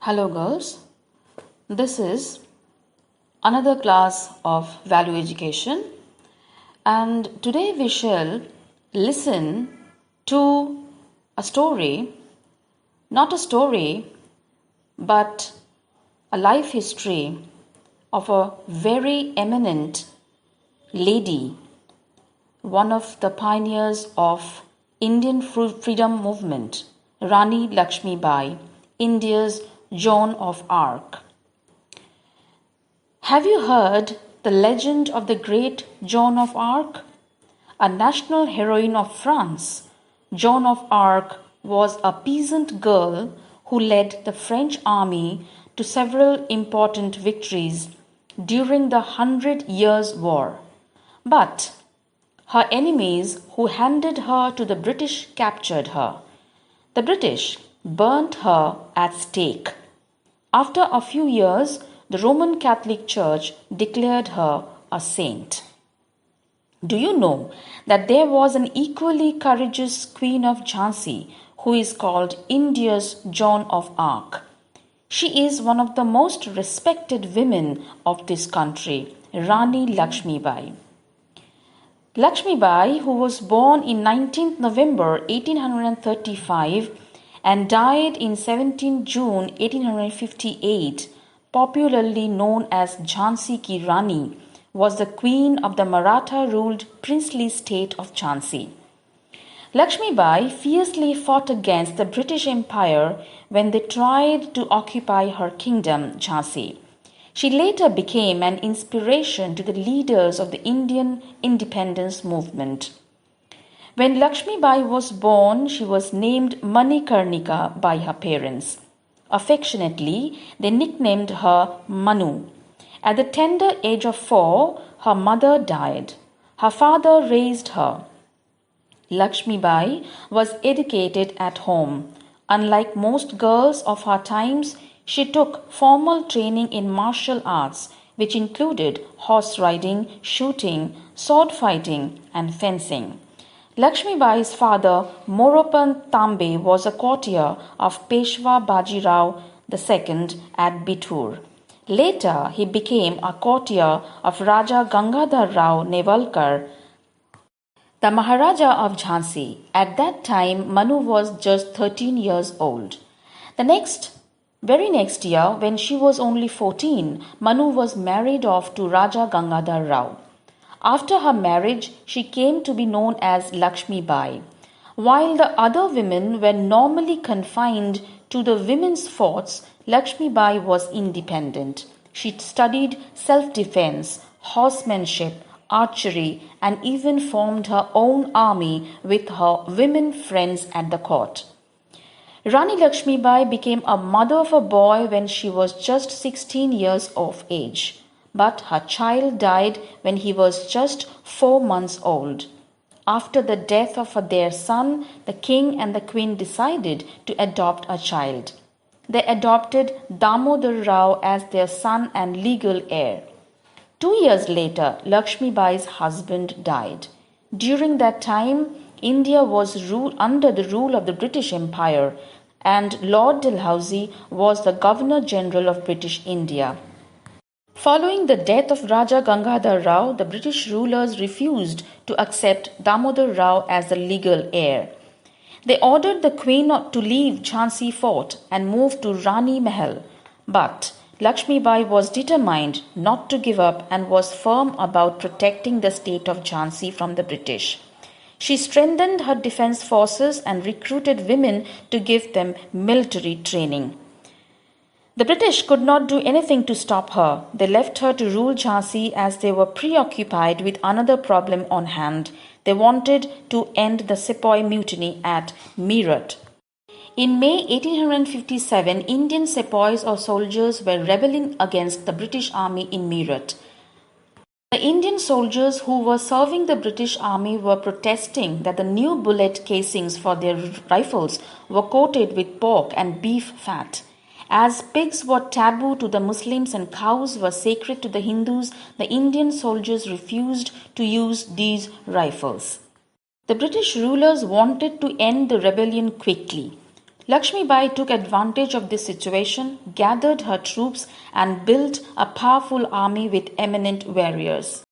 Hello girls, this is another class of value education and today we shall listen to a story, not a story but a life history of a very eminent lady, one of the pioneers of Indian freedom movement, Rani Lakshmi Bai, India's Joan of Arc. Have you heard the legend of the great Joan of Arc? A national heroine of France, Joan of Arc was a peasant girl who led the French army to several important victories during the 100 Years' War. But her enemies who handed her to the British captured her. The British burnt her at stake. After a few years, the Roman Catholic Church declared her a saint. Do you know that there was an equally courageous Queen of Jhansi who is called India's Joan of Arc? She is one of the most respected women of this country, Rani Lakshmi Bai. Lakshmi Bai, who was born in 19th November 1835 and died in 17 June 1858, popularly known as Jhansi Ki Rani, was the queen of the Maratha-ruled princely state of Jhansi. Lakshmi Bai fiercely fought against the British Empire when they tried to occupy her kingdom, Jhansi. She later became an inspiration to the leaders of the Indian independence movement. When Lakshmi Bai was born, she was named Manikarnika by her parents. Affectionately, they nicknamed her Manu. At the tender age of 4, her mother died. Her father raised her. Lakshmi Bai was educated at home. Unlike most girls of her times, she took formal training in martial arts, which included horse riding, shooting, sword fighting, and fencing. Lakshmi Bai's father, Moropant Tambe, was a courtier of Peshwa Bajirao II at Bithur. Later, he became a courtier of Raja Gangadhar Rao Nevalkar, the Maharaja of Jhansi. At that time, Manu was just 13 years old. The very next year, when she was only 14, Manu was married off to Raja Gangadhar Rao. After her marriage, she came to be known as Lakshmi Bai. While the other women were normally confined to the women's forts, Lakshmi Bai was independent. She studied self-defense, horsemanship, archery, and even formed her own army with her women friends at the court. Rani Lakshmi Bai became a mother of a boy when she was just 16 years of age. But her child died when he was just 4 months old. After the death of their son, the king and the queen decided to adopt a child. They adopted Damodar Rao as their son and legal heir. 2 years later, Lakshmi Bai's husband died. During that time, India was under the rule of the British Empire, and Lord Dalhousie was the Governor General of British India. Following the death of Raja Gangadhar Rao, the British rulers refused to accept Damodar Rao as the legal heir. They ordered the queen to leave Jhansi fort and move to Rani Mahal. But Lakshmi Bai was determined not to give up and was firm about protecting the state of Jhansi from the British. She strengthened her defense forces and recruited women to give them military training. The British could not do anything to stop her. They left her to rule Jhansi as they were preoccupied with another problem on hand. They wanted to end the Sepoy mutiny at Meerut. In May 1857, Indian sepoys or soldiers were rebelling against the British army in Meerut. The Indian soldiers who were serving the British army were protesting that the new bullet casings for their rifles were coated with pork and beef fat. As pigs were taboo to the Muslims and cows were sacred to the Hindus, the Indian soldiers refused to use these rifles. The British rulers wanted to end the rebellion quickly. Lakshmi Bai took advantage of this situation, gathered her troops, and built a powerful army with eminent warriors.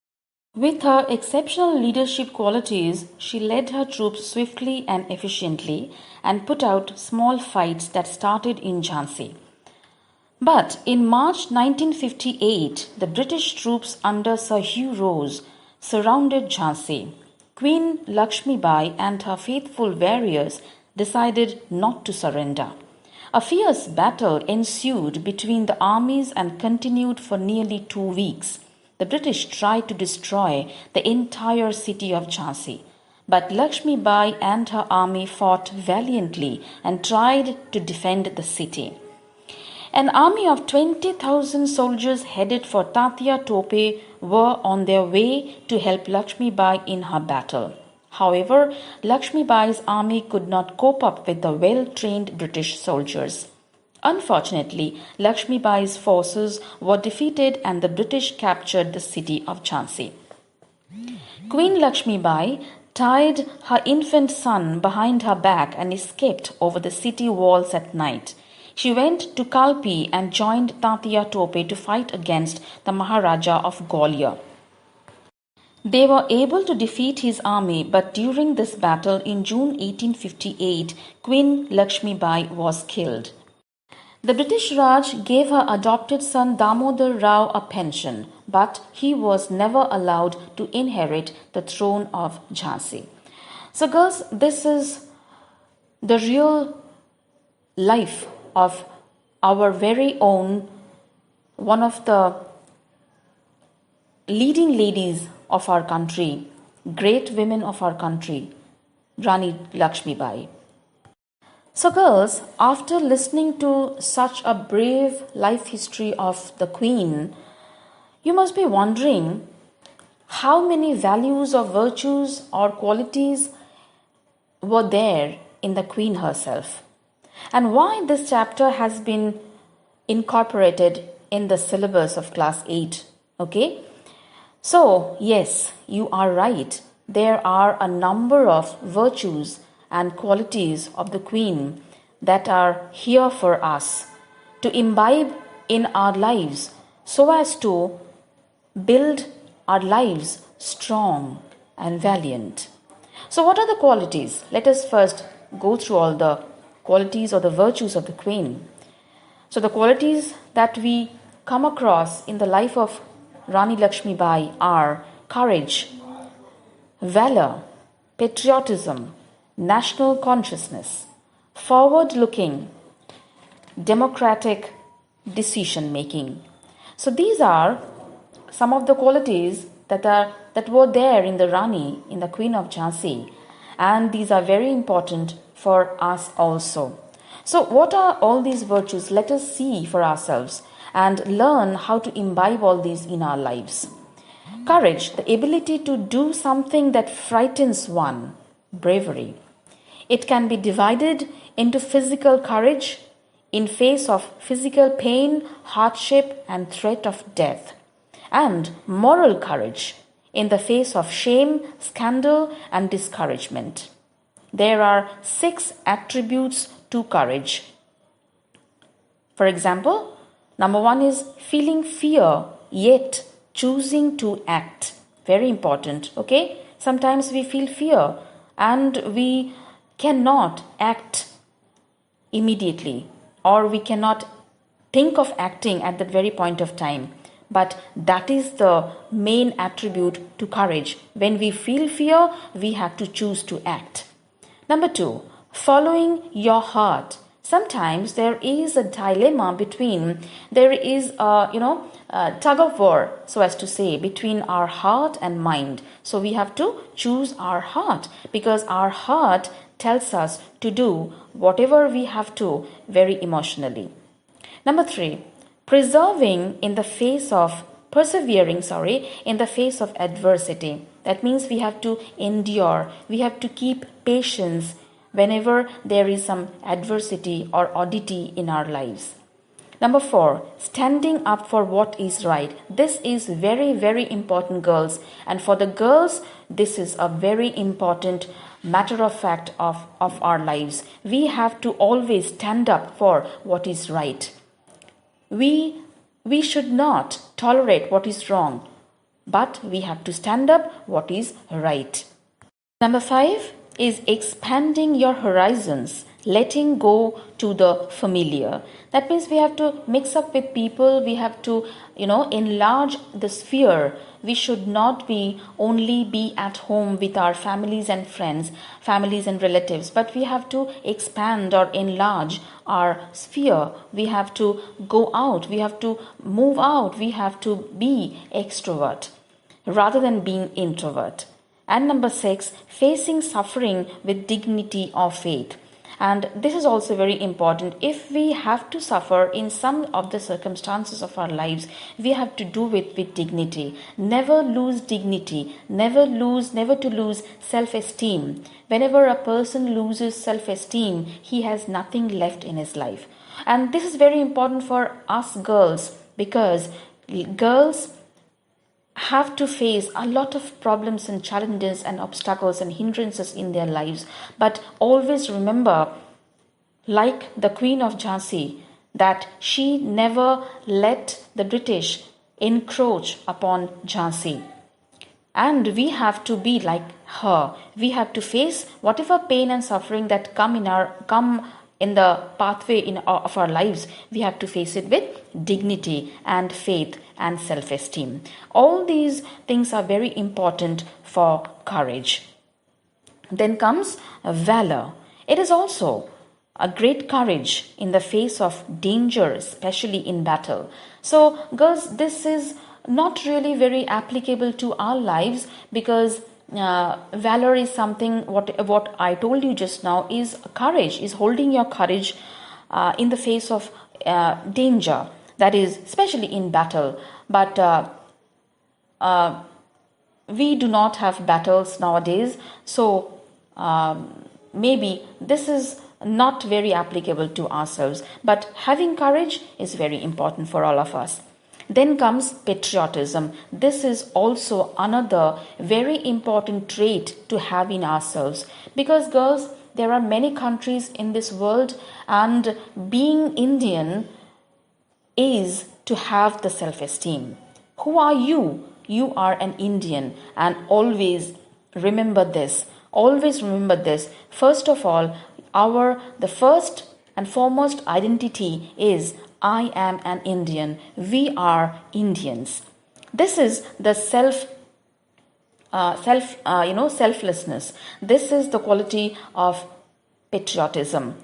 With her exceptional leadership qualities, she led her troops swiftly and efficiently and put out small fights that started in Jhansi. But in March 1958, the British troops under Sir Hugh Rose surrounded Jhansi. Queen Lakshmi Bai and her faithful warriors decided not to surrender. A fierce battle ensued between the armies and continued for nearly 2 weeks. The British tried to destroy the entire city of Jhansi, but Lakshmi Bai and her army fought valiantly and tried to defend the city. An army of 20,000 soldiers headed for Tatia Tope were on their way to help Lakshmi Bai in her battle. However, Lakshmi Bai's army could not cope up with the well-trained British soldiers. Unfortunately, Lakshmi Bai's forces were defeated and the British captured the city of Jhansi. Queen Lakshmi Bai tied her infant son behind her back and escaped over the city walls at night. She went to Kalpi and joined Tatia Tope to fight against the Maharaja of Gwalior. They were able to defeat his army, but during this battle in June 1858, Queen Lakshmi Bai was killed. The British Raj gave her adopted son Damodar Rao a pension, but he was never allowed to inherit the throne of Jhansi. So girls, this is the real life of our very own, one of the leading ladies of our country, great women of our country, Rani Lakshmi Bai. So girls, after listening to such a brave life history of the Queen, you must be wondering how many values or virtues or qualities were there in the Queen herself, and why this chapter has been incorporated in the syllabus of class 8. Okay? So, yes, you are right. There are a number of virtues and qualities of the Queen that are here for us to imbibe in our lives so as to build our lives strong and valiant. So, what are the qualities? Let us first go through all the qualities or the virtues of the Queen. So, the qualities that we come across in the life of Rani Lakshmi Bai are courage, valor, patriotism, national consciousness, forward-looking, democratic decision making. So these are some of the qualities that were there in the Rani, in the Queen of Jhansi, and these are very important for us also. So what are all these virtues? Let us see for ourselves and learn how to imbibe all these in our lives. Courage, the ability to do something that frightens one, bravery. It can be divided into physical courage in face of physical pain, hardship, and threat of death, and moral courage in the face of shame, scandal, and discouragement. There are 6 attributes to courage. For example, number 1 is feeling fear yet choosing to act. Very important, okay? Sometimes we feel fear and we cannot act immediately, or we cannot think of acting at that very point of time. But that is the main attribute to courage. When we feel fear, we have to choose to act. Number 2, following your heart. Sometimes there is a dilemma between, there is a tug of war, so as to say, between our heart and mind. So we have to choose our heart, because our heart tells us to do whatever we have to very emotionally. Number 3, persevering in the face of adversity. That means we have to endure, we have to keep patience whenever there is some adversity or oddity in our lives. Number 4, standing up for what is right. This is very, very important, girls. And for the girls, this is a very important matter of fact of our lives. We have to always stand up for what is right. We should not tolerate what is wrong, but we have to stand up what is right. Number 5 is expanding your horizons, letting go to the familiar. That means we have to mix up with people, we have to, enlarge the sphere. We should not only be at home with our families and friends, families and relatives, but we have to expand or enlarge our sphere. We have to go out, we have to move out, we have to be extrovert rather than being introvert. And number 6, facing suffering with dignity or faith. And this is also very important. If we have to suffer in some of the circumstances of our lives, we have to do it with dignity. Never lose dignity. Never to lose self-esteem. Whenever a person loses self-esteem, he has nothing left in his life. And this is very important for us girls, because girls have to face a lot of problems and challenges and obstacles and hindrances in their lives. But always remember, like the Queen of Jhansi, that she never let the British encroach upon Jhansi. And we have to be like her. We have to face whatever pain and suffering that come in the pathway of our lives. We have to face it with dignity and faith and self-esteem. All these things are very important for courage. Then comes valor. It is also a great courage in the face of danger, especially in battle. So girls, this is not really very applicable to our lives, because valor is something, what I told you just now, is courage, is holding your courage in the face of danger, that is especially in battle. But we do not have battles nowadays, so maybe this is not very applicable to ourselves, but having courage is very important for all of us. Then comes patriotism. This is also another very important trait to have in ourselves, because girls, there are many countries in this world, and being Indian is to have the self-esteem. Who are you? You are an Indian, and always remember this. Always remember this. First of all, the first and foremost identity is I am an Indian. We are Indians. This is the selflessness. This is the quality of patriotism.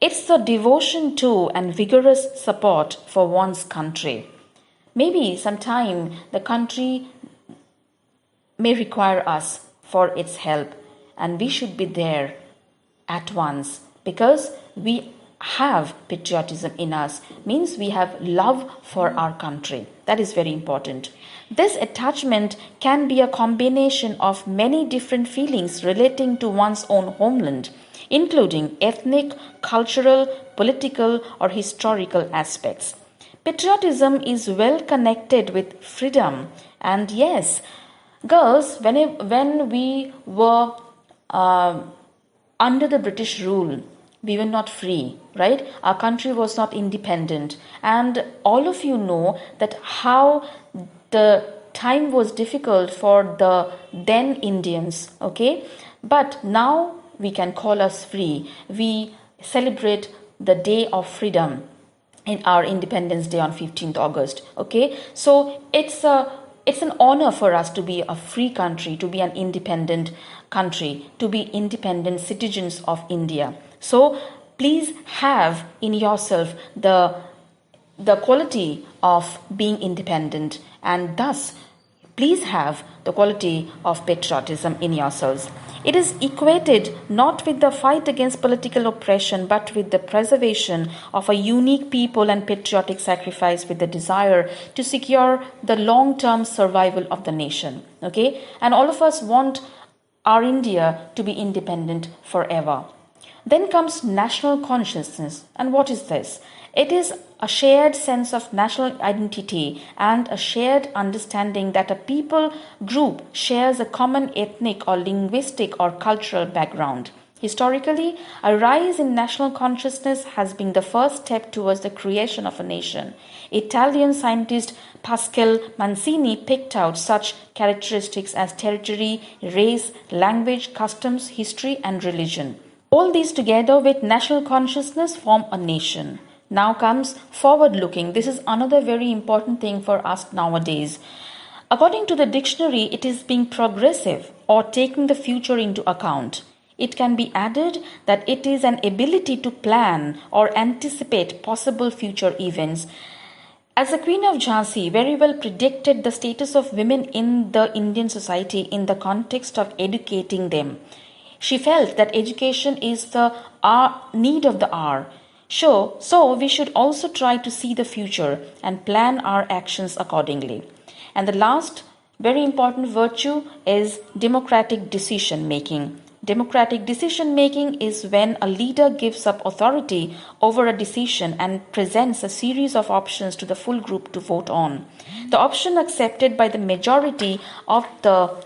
It's the devotion to and vigorous support for one's country. Maybe sometime the country may require us for its help, and we should be there at once, because we have patriotism in us, means we have love for our country. That is very important. This attachment can be a combination of many different feelings relating to one's own homeland, including ethnic, cultural, political, or historical aspects. Patriotism is well connected with freedom. And yes, girls, when we were under the British rule, we were not free, right? Our country was not independent. And all of you know that how the time was difficult for the then Indians, okay? But now we can call us free. We celebrate the day of freedom in our Independence Day on 15th August, okay? So it's an honor for us to be a free country, to be an independent country, to be independent citizens of India. So please have in yourself the quality of being independent, and thus please have the quality of patriotism in yourselves. It is equated not with the fight against political oppression, but with the preservation of a unique people and patriotic sacrifice with the desire to secure the long-term survival of the nation. Okay? And all of us want our India to be independent forever. Then comes national consciousness. And what is this? It is a shared sense of national identity and a shared understanding that a people group shares a common ethnic or linguistic or cultural background. Historically, a rise in national consciousness has been the first step towards the creation of a nation. Italian scientist Pascal Mancini picked out such characteristics as territory, race, language, customs, history, and religion. All these together with national consciousness form a nation. Now comes forward looking. This is another very important thing for us nowadays. According to the dictionary, it is being progressive or taking the future into account. It can be added that it is an ability to plan or anticipate possible future events. As the Queen of Jhansi very well predicted the status of women in the Indian society in the context of educating them. She felt that education is the need of the hour. So we should also try to see the future and plan our actions accordingly. And the last very important virtue is democratic decision making. Democratic decision making is when a leader gives up authority over a decision and presents a series of options to the full group to vote on. The option accepted by the majority of the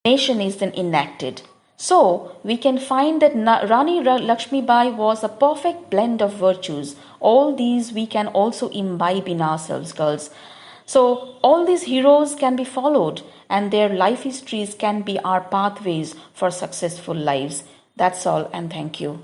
nation is then enacted. So, we can find that Rani Lakshmibai was a perfect blend of virtues. All these we can also imbibe in ourselves, girls. So, all these heroes can be followed and their life histories can be our pathways for successful lives. That's all, and thank you.